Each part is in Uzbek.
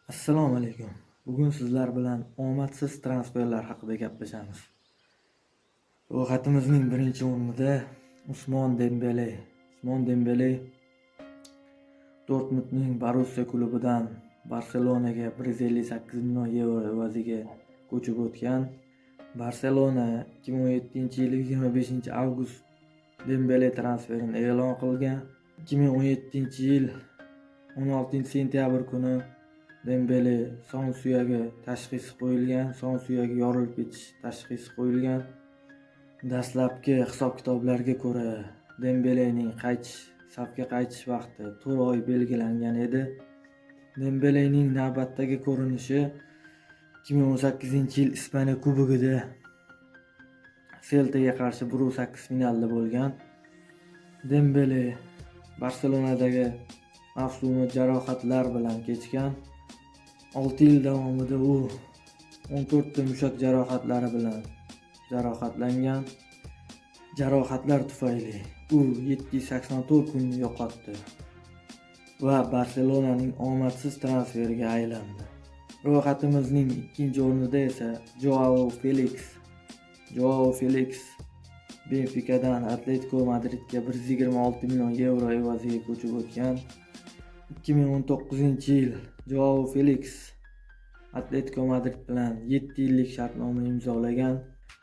Assalomu alaykum. Bugun sizlar bilan omadsiz transferlar haqida gaplashamiz. Ro'yxatimizning birinchi o'rnida Usmon Dembele. Usmon Dembele Dortmundning Borussia klubidan Barselonaga 158 million yevro evaziga ko'chib o'tgan. Barselona 2017-yil 25-avgust Dembele transferini e'lon qilgan. 2017-yil 16-sentyabr kuni Dembele son suyagi tashxisi qo'yilgan, son suyagi yorilib ketish tashxisi qo'yilgan. Dastlabki hisob-kitoblarga ko'ra Dembelening safga qaytish vaqti 4 oy belgilangan edi. Dembelening navbatdagi ko'rinishi 2018-yil Ispaniya Kubogida Celtaga qarshi 1-8 finalda bo'lgan. Dembele Barselonadagi mavsumi jarohatlar bilan kechgan. 6 yil davomida u 14 ta mushak jarohatlari bilan jarohatlangan. Jarohatlar tufayli u 784 kunni yo'qotdi va Barselonaning omadsiz transferiga aylandi. Ro'yxatimizning ikkinchi o'rnida esa Joao Felix Benficadan Atletico Madridga 126 million yevro evaziga ko'chib o'tgan. 2019-yil Joao Felix Atletico Madrid bilan 7 yillik shartnoma imzolagan.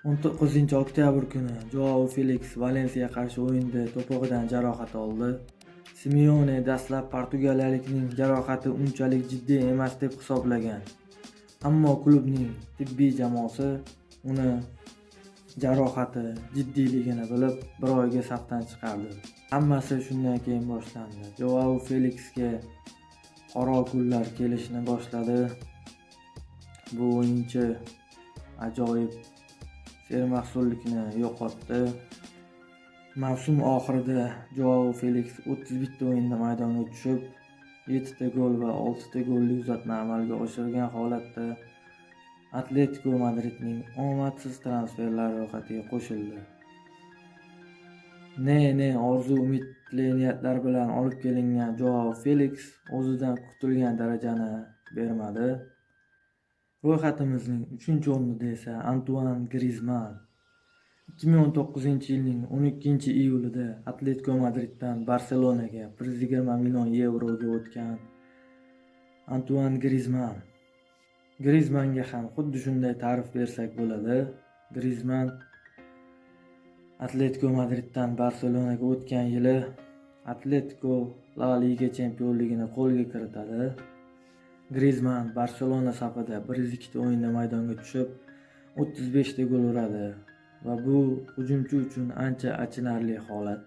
19-oktyabr kuni Joao Felix Valensiyaga qarshi o'yinda to'pog'idan jarohat oldi. Simeone dastlab portugaliyalikning jarohati unchalik jiddiy emas deb hisoblagan. Ammo klubning tibbiy jamoasi uni jarohati jiddiyligini bilib 1 oyga safdan chiqardi. Hammasi shundan keyin boshlandi. Joao Felixga qora kunlar kelishni boshladi. Bu o'yinchi ajoyib sermahsullikni yo'qotdi. Mavsum oxirida Joao Felix 31 ta o'yinda maydonga tushib, 7 ta gol va 6 ta golli uzatma amalga oshirgan holatda Atletico Madridning omadsiz transferlar ro'yxatiga qo'shildi. Orzu umidli niyatlar bilan olib kelingan Joao Felix o'zidan kutilgan darajani bermadi. Ro'yxatimizning 3-o'rnida esa Antoine Griezmann 2019-yilning 12-iyulida Atletico Madriddan Barselonaga 120 million yevroga o'tgan. Antoine Griezmannga ham xuddi shunday ta'rif bersak bo'ladi. Griezmann Atletico Madriddan Barselonaga o'tgan yili Atletico La Liga chempionligini qo'lga kiritadi. Griezmann Barselona safida 102 ta o'yinda maydonga tushib, 35 ta gol uradi va bu hujumchi uchun ancha achinarli holat.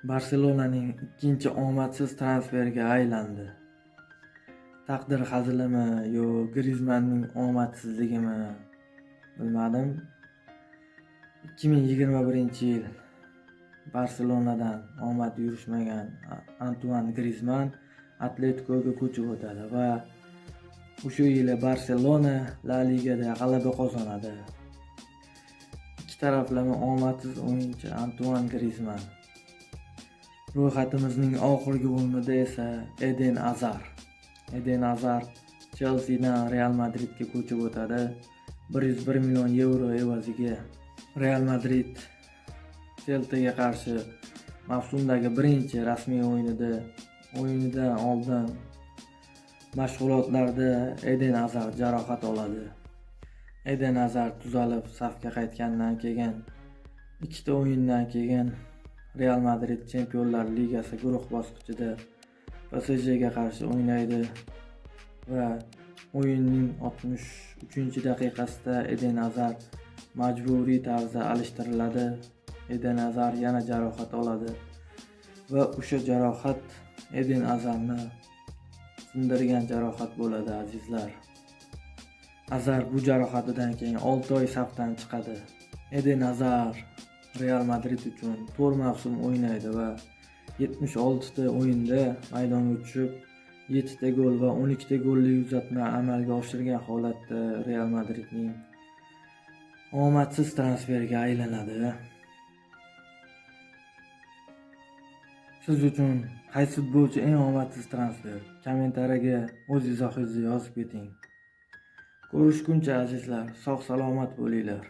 Barselonaning ikkinchi omadsiz transferiga aylandi. Taqdir hazilimi yo Griezmannning omadsizligimi bilmadim. 2021-yil Barselonadan omad yurishmagan Antoine Griezmann Atleticoga ko'chib o'tadi va o'sha yili Barselona La Ligada g'alaba qozonadi. Ikki taraflama omadsiz o'yinchi Antoine Griezmann. Ro'yxatimizning oxirgi o'rnida esa Eden Hazard Chelseadan Real Madridga ko'chib o'tadi. 101 million yevro evaziga. Real Madrid Celtaga qarshi mavsumdagi birinchi rasmiy o'yinidan oldin mashg'ulotlarda Eden Hazard jarohat oladi. Eden Hazard tuzalib safga qaytgandan keyin 2 ta o'yindan keyin Real Madrid Chempionlar Ligasi guruh bosqichida PSJga qarshi o'ynaydi va o'yinning 63-daqiqasida Eden Hazard majburiy tarzda alishtiriladi. Eden Hazard yana jarohat oladi va o'sha jarohat Eden Hazardni sindirgan jarohat bo'ladi, azizlar. Hazard bu jarohatidan keyin 6 oy safdan chiqadi. Eden Hazard Real Madrid uchun 4 mavsum o'ynaydi va 76 ta o'yinda maydonga tushib, 7 ta gol va 12 ta golli uzatma amalga oshirgan holatda Real Madridning omadsiz transferiga aylanadi. Siz uchun Qaysi futbolchi eng omadsiz transfer? Kommentariyaga o'z izohingizni yozib keting. Ko'rishguncha azizlar, sog' salomat bo'linglar.